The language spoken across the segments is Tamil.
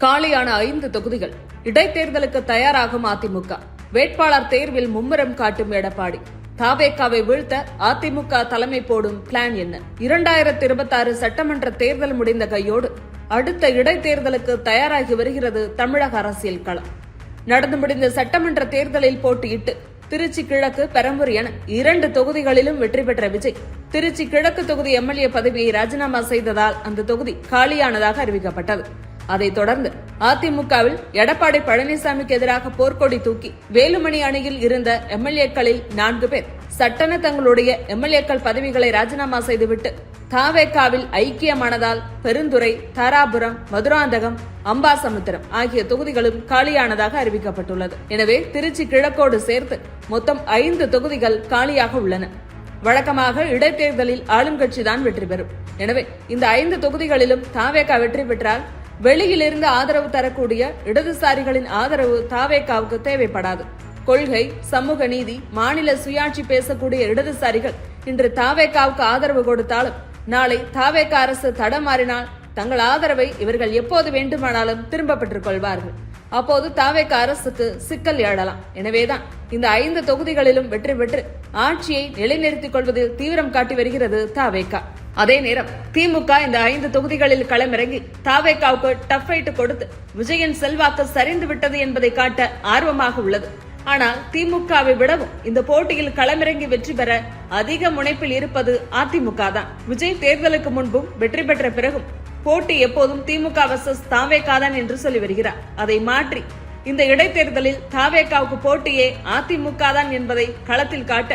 காலியான 5 தொகுதிகள். இடைத்தேர்தலுக்கு தயாராகும் அதிமுக. வேட்பாளர் தேர்வில் மும்முரம் காட்டும் எடப்பாடி. தாவேகாவை வீழ்த்த அதிமுக தலைமை போடும் பிளான் என்ன? 2026 சட்டமன்ற தேர்தல் முடிந்த கையோடு அடுத்த இடைத்தேர்தலுக்கு தயாராகி வருகிறது தமிழக அரசியல் களம். நடந்து முடிந்த சட்டமன்ற தேர்தலில் போட்டியிட்டு திருச்சி கிழக்கு, பெரம்பூர் என 2 தொகுதிகளிலும் வெற்றி பெற்ற விஜய் திருச்சி கிழக்கு தொகுதி எம்எல்ஏ பதவியை ராஜினாமா செய்ததால் அந்த தொகுதி காலியானதாக அறிவிக்கப்பட்டது. அதைத் தொடர்ந்து அதிமுகவில் எடப்பாடி பழனிசாமிக்கு எதிராக போர்க்கொடி தூக்கி வேலுமணி அணியில் இருந்த எம்எல்ஏக்களில் 4 பேர் சட்டென தங்களுடைய எம்எல்ஏக்கள் பதவிகளை ராஜினாமா செய்துவிட்டு தாவேகாவில் ஐக்கியமானதால் பெருந்துறை, தாராபுரம், மதுராந்தகம், அம்பாசமுத்திரம் ஆகிய தொகுதிகளும் காலியானதாக அறிவிக்கப்பட்டுள்ளது. எனவே திருச்சி கிழக்கோடு சேர்த்து மொத்தம் 5 தொகுதிகள் காலியாக உள்ளன. வழக்கமாக இடைத்தேர்தலில் ஆளும் கட்சிதான் வெற்றி பெறும். எனவே இந்த 5 தொகுதிகளிலும் தாவேகா வெற்றி பெற்றால் வெளியிலிருந்து ஆதரவு தரக்கூடிய இடதுசாரிகளின் ஆதரவு தாவேகாவுக்கு தேவைப்படாது. கொள்கை, சமூக நீதி, மாநில சுயாட்சி பேசக்கூடிய இடதுசாரிகள் இன்று தாவேகாவுக்கு ஆதரவு கொடுத்தாலும் நாளை தாவேகா அரசு தடமாறினால் தங்கள் ஆதரவை இவர்கள் எப்போது வேண்டுமானாலும் திரும்ப பெற்றுக் கொள்வார்கள். அப்போது தாவேகா அரசுக்கு சிக்கல் எழலாம். எனவேதான் இந்த 5 தொகுதிகளிலும் வெற்றி பெற்று ஆட்சியை நிலைநிறுத்திக் கொள்வதில் தீவிரம் காட்டி வருகிறது தாவேகா. அதே நேரம் திமுக இந்த 5 தொகுதிகளில் களமிறங்கி தாவேகாவுக்கு டஃப் ஃபைட் கொடுத்து விஜயின் செல்வாக்கு சரிந்து விட்டது என்பதை காட்ட ஆர்வமாக உள்ளது. ஆனால் திமுகவை விடவும் இந்த போட்டியில் களமிறங்கி வெற்றி பெற அதிக முனைப்பில் இருப்பது அதிமுக தான். விஜய் தேர்தலுக்கு முன்பும் வெற்றி பெற்ற பிறகும் போட்டி எப்போதும் திமுக வர்சஸ் தாவேகா தான் என்று சொல்லி வருகிறார். அதை மாற்றி இந்த இடைத்தேர்தலில் தாவேகாவுக்கு போட்டியே அதிமுக தான் என்பதை களத்தில் காட்ட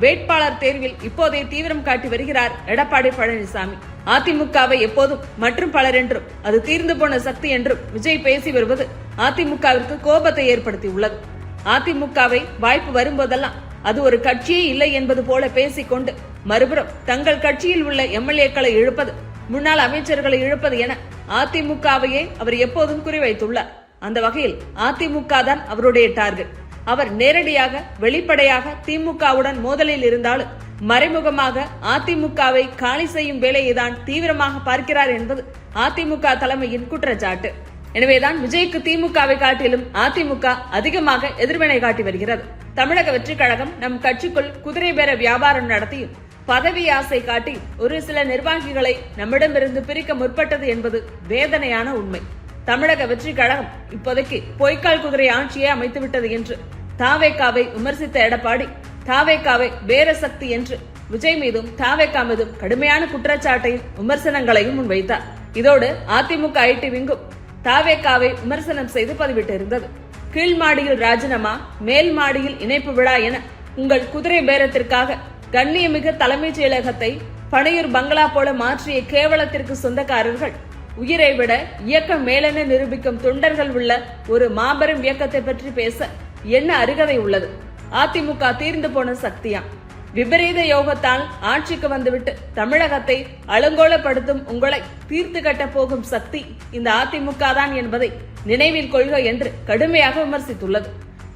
வேட்பாளர் தேர்வில் இப்போதே தீவிரம் காட்டி வருகிறார் எடப்பாடி பழனிசாமி. அதிமுகவை எப்போதும் மற்றும் பலர் என்றும் அது தீர்ந்து போன சக்தி என்றும் விஜய் பேசி வருவது அதிமுகவிற்கு கோபத்தை ஏற்படுத்தி உள்ளது. அதிமுகவை வாய்ப்பு வரும்போதெல்லாம் அது ஒரு கட்சியே இல்லை என்பது போல பேசிக்கொண்டு மறுபுறம் தங்கள் கட்சியில் உள்ள எம்எல்ஏக்களை இழுப்பது, முன்னாள் அமைச்சர்களை இழுப்பது என அதிமுகவையே அவர் எப்போதும் குறிவைத்துள்ளார். அந்த வகையில் அதிமுக தான் அவருடைய டார்கெட். அவர் நேரடியாக வெளிப்படையாக திமுகவுடன் மோதலில் இருந்தாலும் மறைமுகமாக அதிமுகவை காலி செய்யும் வேலையை தான் தீவிரமாக பார்க்கிறார் என்பது அதிமுக தலைமையின் குற்றச்சாட்டு. எனவேதான் விஜய்க்கு திமுகவை காட்டிலும் அதிமுக அதிகமாக எதிர்வினை காட்டி வருகிறது. தமிழக வெற்றி கழகம் நம் கட்சிக்குள் குதிரை பேர வியாபாரம் நடத்தியும் பதவி ஆசை காட்டி ஒரு சில நிர்வாகிகளை நம்மிடமிருந்து பிரிக்க முற்பட்டது என்பது வேதனையான உண்மை. தமிழக வெற்றி கழகம் இப்போதைக்கு பொய்க்கால் குதிரை ஆட்சியை அமைத்துவிட்டது என்று தாவேகாவை விமர்சித்த எடப்பாடி தாவேகாவை வேற சக்தி என்று விஜய் மீதும் தாவேகா மீதும் கடுமையான குற்றச்சாட்டையும் விமர்சனங்களையும் முன்வைத்தார். இதோடு அதிமுக ஐடி விங்கும் தாவேகாவை விமர்சனம் செய்து பதிவிட்டிருந்தது. கீழ் மாடியில் ராஜினாமா, மேல் மாடியில் இணைப்பு விழா என உங்கள் குதிரை பேரத்திற்காக கண்ணியமிகு தலைமைச் செயலகத்தை பனையூர் பங்களா போல மாற்றிய கேவலத்திற்கு சொந்தக்காரர்கள் உயிரை விட இயக்கம் மேலென நிரூபிக்கும் தொண்டர்கள் உள்ள ஒரு மாபெரும் இயக்கத்தை பற்றி பேச என்ன அருகதை உள்ளது? அதிமுக தீர்ந்து போன சக்தியா? விபரீத யோகத்தால் ஆட்சிக்கு வந்துவிட்டு தமிழகத்தை அலங்கோலப்படுத்தும் உங்களை தீர்த்து கட்ட போகும் சக்தி இந்த அதிமுக தான் என்பதை நினைவில் கொள்க என்று கடுமையாக விமர்சித்துள்ளது.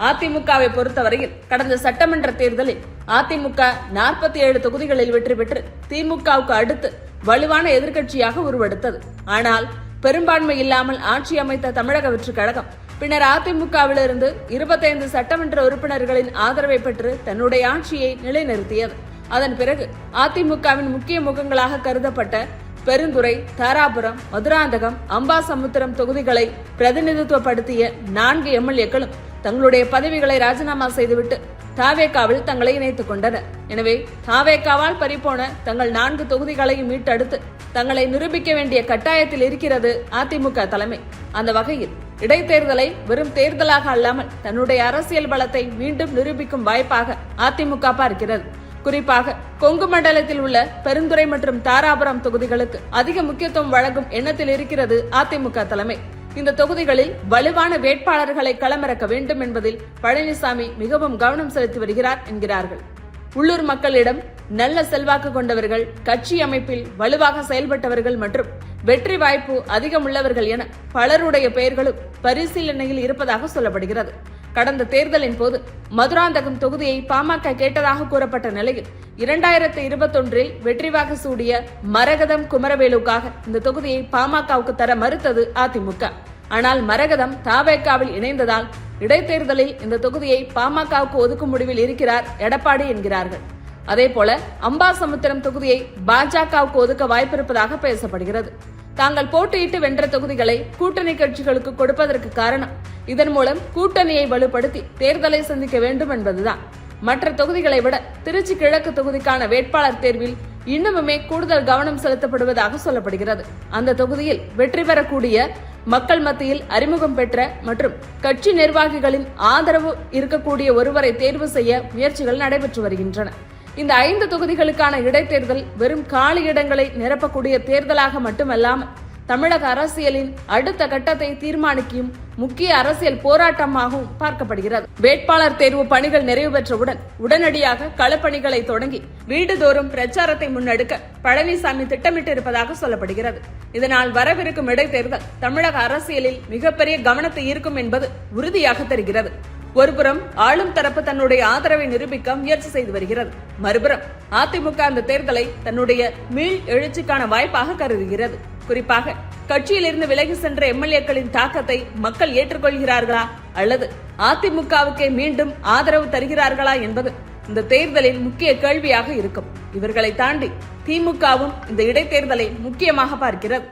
அதிமுகவை பொறுத்தவரையில் கடந்த சட்டமன்ற தேர்தலில் அதிமுக 47 தொகுதிகளில் வெற்றி பெற்று திமுகவுக்கு அடுத்து வலுவான எதிர்க்கட்சியாக உருவெடுத்தது. ஆனால் பெரும்பான்மை இல்லாமல் ஆட்சி அமைத்த தமிழக வெற்றி கழகம் பின்னர் அதிமுகவிலிருந்து 25 சட்டமன்ற உறுப்பினர்களின் ஆதரவை பெற்று தன்னுடைய ஆட்சியை நிலைநிறுத்தியது. அதன் பிறகு அதிமுகவின் முக்கிய முகங்களாக கருதப்பட்ட பெருந்துறை, தாராபுரம், மதுராந்தகம், அம்பாசமுத்திரம் தொகுதிகளை பிரதிநிதித்துவப்படுத்திய 4 எம்எல்ஏக்களும் தங்களுடைய பதவிகளை ராஜினாமா செய்துவிட்டு தாவேகாவில் தங்களை இணைத்துக் கொண்டனர். எனவே தாவேகாவால் பறிபோன தங்கள் 4 தொகுதிகளையும் மீட்டெடுத்து தங்களை நிரூபிக்க வேண்டிய கட்டாயத்தில் இருக்கிறது அதிமுக தலைமை. அந்த வகையில் இடைத்தேர்தலை வெறும் தேர்தலாக அல்லாமல் தன்னுடைய அரசியல் பலத்தை மீண்டும் நிரூபிக்கும் வாய்ப்பாக அதிமுக பார்க்கிறது. குறிப்பாக கொங்கு மண்டலத்தில் உள்ள பெருந்துறை மற்றும் தாராபுரம் தொகுதிகளுக்கு அதிக முக்கியத்துவம் வழங்கும் எண்ணத்தில் இருக்கிறது அதிமுக தலைமை. இந்த தொகுதிகளில் வலுவான வேட்பாளர்களை களமிறக்க வேண்டும் என்பதில் பழனிசாமி மிகவும் கவனம் செலுத்தி வருகிறார் என்கிறார்கள். உள்ளூர் மக்களிடம் நல்ல செல்வாக்கு கொண்டவர்கள், கட்சி அமைப்பில் வலுவாக செயல்பட்டவர்கள் மற்றும் வெற்றி வாய்ப்பு அதிகம் உள்ளவர்கள் என பலருடைய பெயர்களும் பரிசீலனையில் இருப்பதாக சொல்லப்படுகிறது. கடந்த தேர்தலின் போது மதுராந்தகம் தொகுதியை பாமக கேட்டதாக கூறப்பட்ட நிலையில் 2021 வெற்றி வாக்கு சூடிய மரகதம் குமரவேலுக்காக இந்த தொகுதியை பாமகவுக்கு தர மறுத்தது அதிமுக. ஆனால் மரகதம் தாவேக்காவில் இணைந்ததால் இடைத்தேர்தலில் இந்த தொகுதியை பாமகவுக்கு ஒதுக்கும் முடிவில் இருக்கிறார் எடப்பாடி என்கிறார்கள். அதேபோல அம்பாசமுத்திரம் தொகுதியை பாஜகவுக்கு ஒதுக்க வாய்ப்பிருப்பதாக பேசப்படுகிறது. தாங்கள் போட்டியிட்டு வென்ற தொகுதிகளை கூட்டணி கட்சிகளுக்கு கொடுப்பதற்கு காரணம் இதன் மூலம் கூட்டணியை வலுப்படுத்தி தேர்தலை சந்திக்க வேண்டும் என்பதுதான். மற்ற தொகுதிகளை விட திருச்சி கிழக்கு தொகுதிக்கான வேட்பாளர் தேர்வில் இன்னுமுமே கூடுதல் கவனம் செலுத்தப்படுவதாக சொல்லப்படுகிறது. அந்த தொகுதியில் வெற்றி பெறக்கூடிய மக்கள் மத்தியில் அறிமுகம் பெற்ற மற்றும் கட்சி நிர்வாகிகளின் ஆதரவு இருக்கக்கூடிய ஒருவரை தேர்வு செய்ய முயற்சிகள் நடைபெற்று வருகின்றன. இந்த 5 தொகுதிகளுக்கான இடைத்தேர்தல் வெறும் காலி இடங்களை நிரப்பக்கூடிய தேர்தலாக மட்டுமல்லாமல் தமிழக அரசியலின் அடுத்த கட்டத்தை தீர்மானிக்கும் முக்கிய அரசியல் போராட்டமாகவும் பார்க்கப்படுகிறது. வேட்பாளர் தேர்வு பணிகள் நிறைவு பெற்றவுடன் உடனடியாக களப்பணிகளை தொடங்கி வீடுதோறும் பிரச்சாரத்தை முன்னெடுக்க பழனிசாமி திட்டமிட்டிருப்பதாக சொல்லப்படுகிறது. இதனால் வரவிருக்கும் இடைத்தேர்தல் தமிழக அரசியலில் மிகப்பெரிய கவனத்தை ஈர்க்கும் என்பது உறுதியாக தெரிகிறது. ஒருபுறம் ஆளும் தரப்பு தன்னுடைய ஆதரவை நிரூபிக்க முயற்சி செய்து வருகிறது. மறுபுறம் அதிமுக அந்த தேர்தலை தன்னுடைய மீள் எழுச்சிக்கான வாய்ப்பாக கருதுகிறது. குறிப்பாக கட்சியிலிருந்து விலகி சென்ற எம்எல்ஏக்களின் தாக்கத்தை மக்கள் ஏற்றுக்கொள்கிறார்களா அல்லது அதிமுகவுக்கே மீண்டும் ஆதரவு தருகிறார்களா என்பது இந்த தேர்தலின் முக்கிய கேள்வியாக இருக்கும். இவர்களை தாண்டி திமுகவும் இந்த இடைத்தேர்தலை முக்கியமாக பார்க்கிறது.